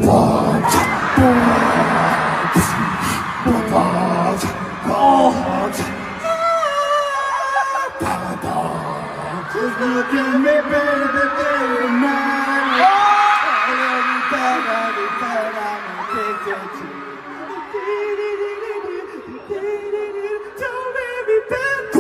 Just look at me, baby, baby, man. Don't let me back.